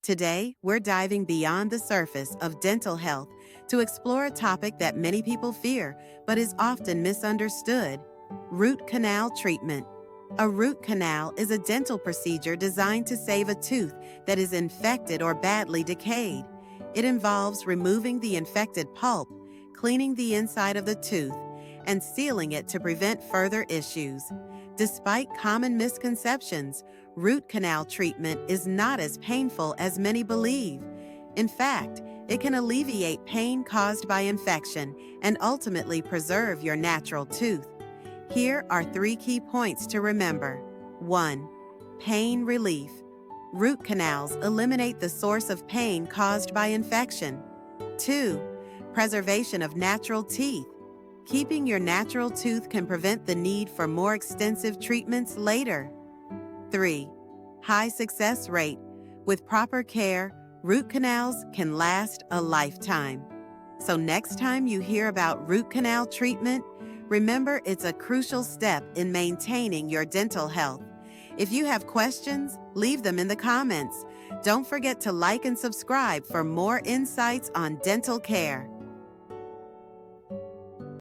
Today, we're diving beyond the surface of dental health to explore a topic that many people fear but is often misunderstood: root canal treatment. A root canal is a dental procedure designed to save a tooth that is infected or badly decayed. It involves removing the infected pulp, cleaning the inside of the tooth, and sealing it to prevent further issues. Despite common misconceptions, root canal treatment is not as painful as many believe. In fact, it can alleviate pain caused by infection and ultimately preserve your natural tooth. Here are 3 key points to remember. 1. Pain relief. Root canals eliminate the source of pain caused by infection. 2. Preservation of natural teeth. Keeping your natural tooth can prevent the need for more extensive treatments later. 3. High success rate. With proper care, root canals can last a lifetime. So next time you hear about root canal treatment, remember it's a crucial step in maintaining your dental health. If you have questions, leave them in the comments. Don't forget to like and subscribe for more insights on dental care.